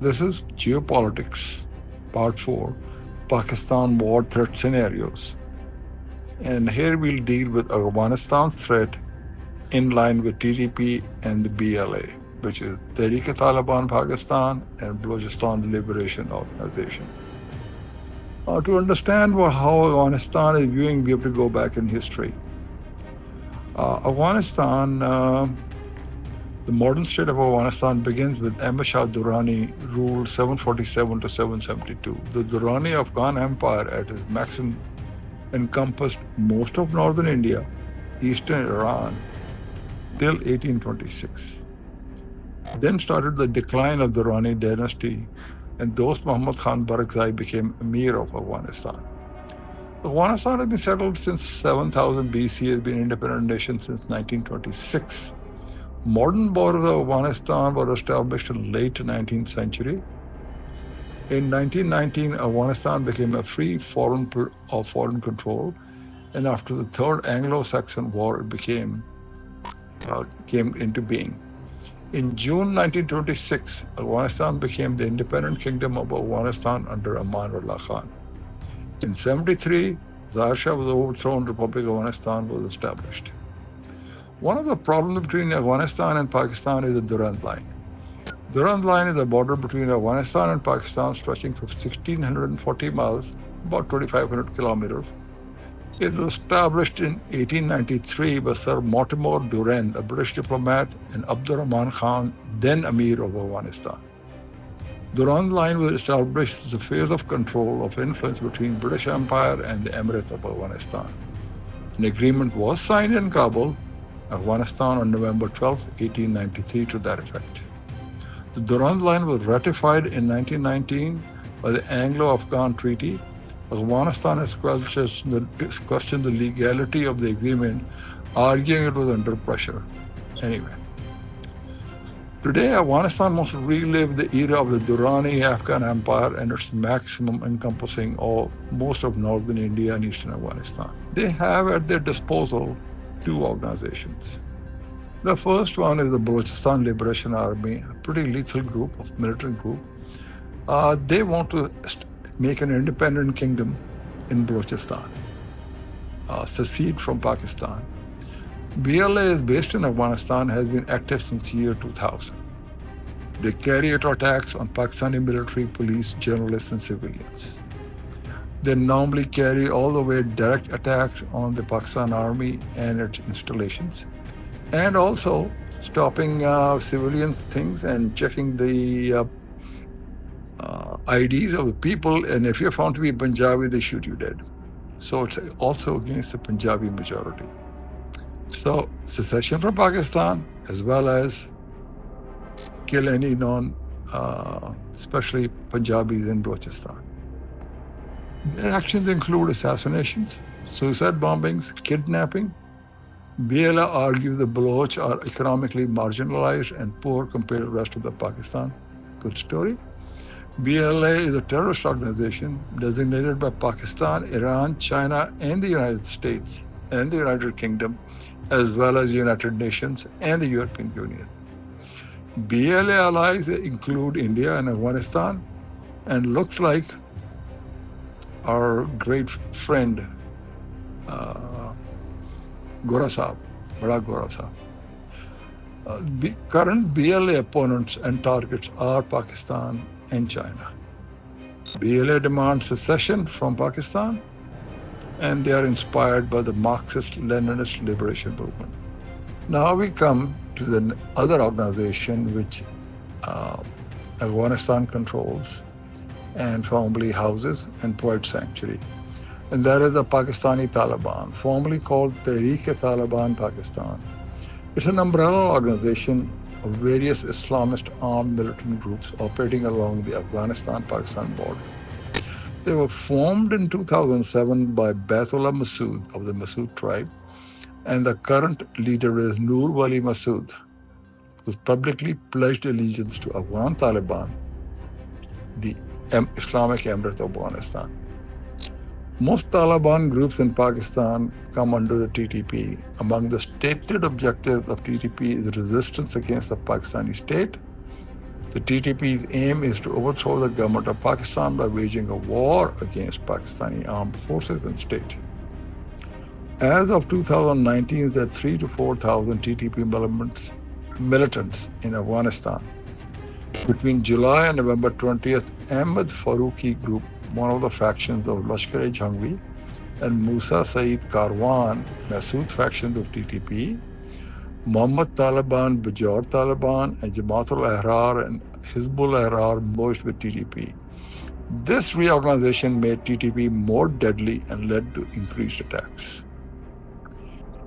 This is Geopolitics, Part 4, Pakistan War Threat Scenarios. And here we'll deal with Afghanistan's threat in line with TTP and the BLA, which is Tehrik-e-Taliban Pakistan and Balochistan Liberation Organization. To understand how Afghanistan is viewing, we have to go back in history. Afghanistan, the modern state of Afghanistan begins with Ahmad Shah Durrani rule 747 to 772. The Durrani Afghan Empire at its maximum encompassed most of northern India, eastern Iran, till 1826. Then started the decline of the Durrani dynasty, and Dost Muhammad Khan Barakzai became Emir of Afghanistan. Afghanistan has been settled since 7000 BC, has been an independent nation since 1926. Modern borders of Afghanistan were established in late 19th century. In 1919, Afghanistan became a free foreign control, and after the Third Anglo-Saxon War, it came into being. In June 1926, Afghanistan became the independent kingdom of Afghanistan under Amanullah Khan. In 73, Zahir Shah was overthrown, Republic of Afghanistan was established. One of the problems between Afghanistan and Pakistan is the Durand Line. Durand Line is a border between Afghanistan and Pakistan stretching for 1,640 miles, about 2,500 kilometers. It was established in 1893 by Sir Mortimer Durand, a British diplomat, and Abdurrahman Khan, then Emir of Afghanistan. Durand Line was established as a phase of control of influence between British Empire and the Emirate of Afghanistan. An agreement was signed in Kabul, Afghanistan on November 12, 1893 to that effect. The Durand Line was ratified in 1919 by the Anglo-Afghan Treaty. Afghanistan has questioned the legality of the agreement, arguing it was under pressure. Anyway, today Afghanistan must relive the era of the Durrani Afghan Empire and its maximum encompassing most of northern India and eastern Afghanistan. They have at their disposal two organizations. The first one is the Balochistan Liberation Army, a pretty lethal group, militant group. They want to make an independent kingdom in Balochistan, secede from Pakistan. BLA is based in Afghanistan, has been active since year 2000. They carry out attacks on Pakistani military, police, journalists, and civilians. They normally carry all the way direct attacks on the Pakistan Army and its installations, and also stopping civilians' things and checking the IDs of the people, and if you're found to be Punjabi, they shoot you dead. So it's also against the Punjabi majority. So secession from Pakistan, as well as kill any especially Punjabis in Balochistan. Their actions include assassinations, suicide bombings, kidnapping. BLA argues the Baloch are economically marginalized and poor compared to the rest of the Pakistan. Good story. BLA is a terrorist organization designated by Pakistan, Iran, China, and the United States and the United Kingdom, as well as United Nations and the European Union. BLA allies include India and Afghanistan, and looks like our great friend Gora Saab, Bada Gora Saab. Current BLA opponents and targets are Pakistan and China. BLA demands secession from Pakistan, and they are inspired by the Marxist-Leninist liberation movement. Now we come to the other organization which Afghanistan controls and formerly houses and provides sanctuary, and that is the Pakistani Taliban, formerly called Tehrik-e-Taliban Pakistan. It's an umbrella organization of various Islamist armed militant groups operating along the Afghanistan-Pakistan border. They were formed in 2007 by Baitullah Masood of the Masood tribe, and the current leader is Noor Wali Masood, who publicly pledged allegiance to Afghan Taliban, the Islamic Emirate of Afghanistan. Most Taliban groups in Pakistan come under the TTP. Among the stated objectives of TTP is resistance against the Pakistani state, The TTP's aim is to overthrow the government of Pakistan by waging a war against Pakistani armed forces and state. As of 2019, there are 3,000 to 4,000 TTP militants in Afghanistan. Between July and November 20th, Ahmed Faruqi group, one of the factions of Lashkar-e-Jhangvi, and Musa Saeed Karwan, Masood factions of TTP, Muhammad Taliban, Bajaur Taliban, and Jamaat al-Ahrar and Hizbul Ahrar merged with TTP. This reorganization made TTP more deadly and led to increased attacks.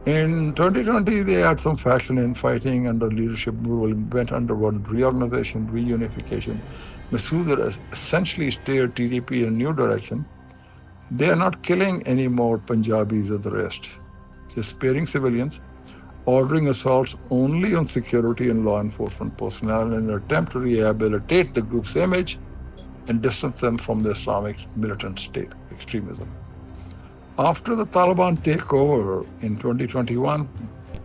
In 2020, they had some faction infighting under leadership movement, went under one reorganization, reunification. Masood has essentially steered TTP in a new direction. They are not killing any more Punjabis or the rest. They're sparing civilians, ordering assaults only on security and law enforcement personnel in an attempt to rehabilitate the group's image and distance them from the Islamic militant state extremism. After the Taliban takeover in 2021,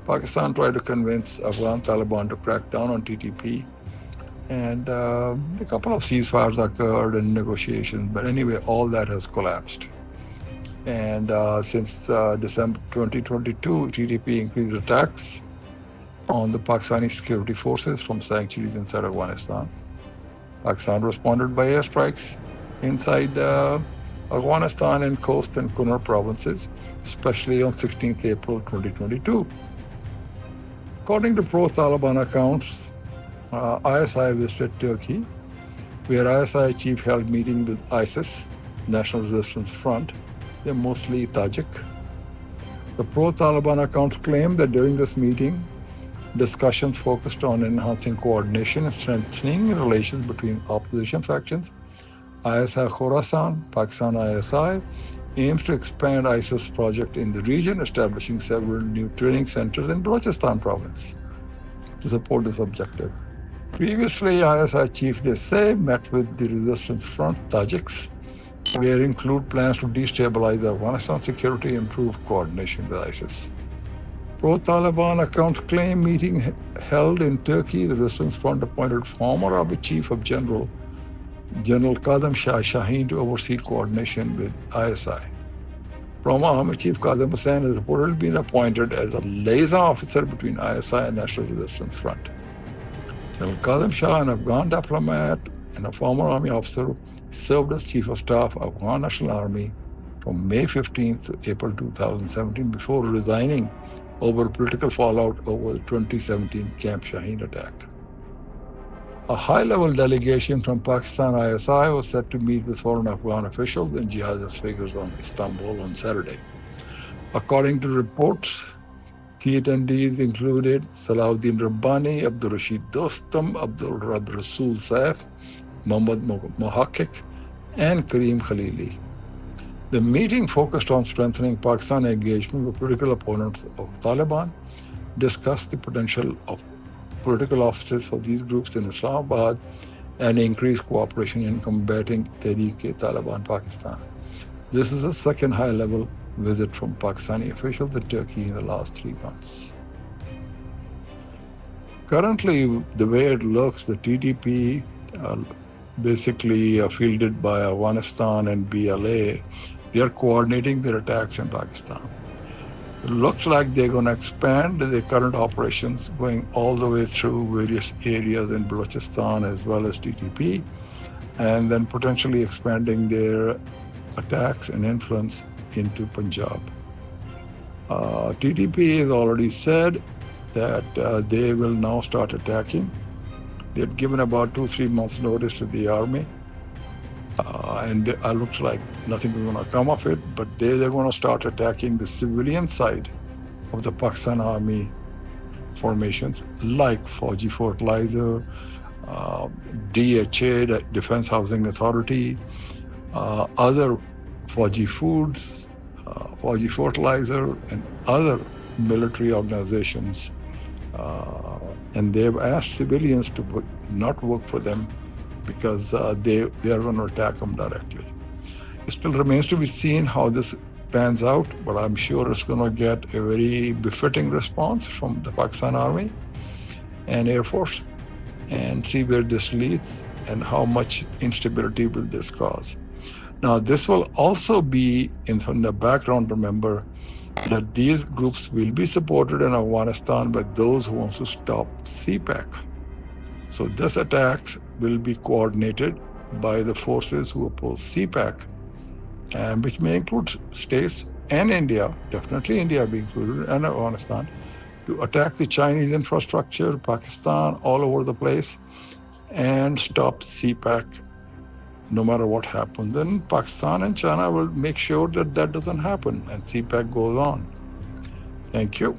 Pakistan tried to convince Afghan Taliban to crack down on TTP, and a couple of ceasefires occurred and negotiations, but anyway, all that has collapsed. And since December 2022, TTP increased attacks on the Pakistani security forces from sanctuaries inside Afghanistan. Pakistan responded by airstrikes inside Afghanistan and Khost and Kunar provinces, especially on 16th April 2022. According to pro-Taliban accounts, ISI visited Turkey, where ISI chief held meeting with ISIS, National Resistance Front. They're mostly Tajik. The pro-Taliban accounts claim that during this meeting, discussions focused on enhancing coordination and strengthening relations between opposition factions. ISI Khorasan, Pakistan ISI, aims to expand ISIS project in the region, establishing several new training centers in Balochistan province to support this objective. Previously, ISI chief, they say, met with the resistance front, Tajiks, where include plans to destabilize Afghanistan security and improve coordination with ISIS. Pro-Taliban accounts claim meeting held in Turkey, the resistance front appointed former Army Chief of General Kadam Shah Shaheen to oversee coordination with ISI. Former Army Chief Kadam Hussain has reportedly been appointed as a liaison officer between ISI and National Resistance Front. General Kadam Shah, an Afghan diplomat and a former Army officer, served as Chief of Staff of Afghan National Army from May 15th to April 2017 before resigning over political fallout over the 2017 Camp Shaheen attack. A high-level delegation from Pakistan ISI was set to meet with foreign Afghan officials and jihadist figures on Istanbul on Saturday. According to reports, key attendees included Salahuddin Rabbani, Abdul Rashid Dostum, Abdul Rab Rasul Saif, Mohammad Mohakik, and Kareem Khalili. The meeting focused on strengthening Pakistan engagement with political opponents of Taliban, discussed the potential of political offices for these groups in Islamabad, and increased cooperation in combating Tehreek-e-Taliban Pakistan. This is a second high-level visit from Pakistani officials to Turkey in the last 3 months. Currently, the way it looks, the TTP, basically fielded by Afghanistan and BLA, they are coordinating their attacks in Pakistan. It looks like they're going to expand their current operations, going all the way through various areas in Balochistan as well as TTP, and then potentially expanding their attacks and influence into Punjab. TTP has already said that they will now start attacking. They've given about 2-3 months notice to the army, and it looks like nothing is going to come of it, but they're going to start attacking the civilian side of the Pakistan army formations, like Fauji Fertilizer, DHA, the Defense Housing Authority, other Fauji Foods, Fauji Fertilizer, and other military organizations. And they've asked civilians to not work for them because they are going to attack them directly. It still remains to be seen how this pans out, but I'm sure it's going to get a very befitting response from the Pakistan Army and Air Force. and see where this leads and how much instability will this cause. Now, this will also be in the background. Remember that these groups will be supported in Afghanistan by those who want to stop CPAC. So this attacks will be coordinated by the forces who oppose CPAC, and which may include states and India, definitely India being included, and Afghanistan, to attack the Chinese infrastructure, Pakistan, all over the place, and stop CPAC no matter what happens. Then Pakistan and China will make sure that that doesn't happen and CPAC goes on. Thank you.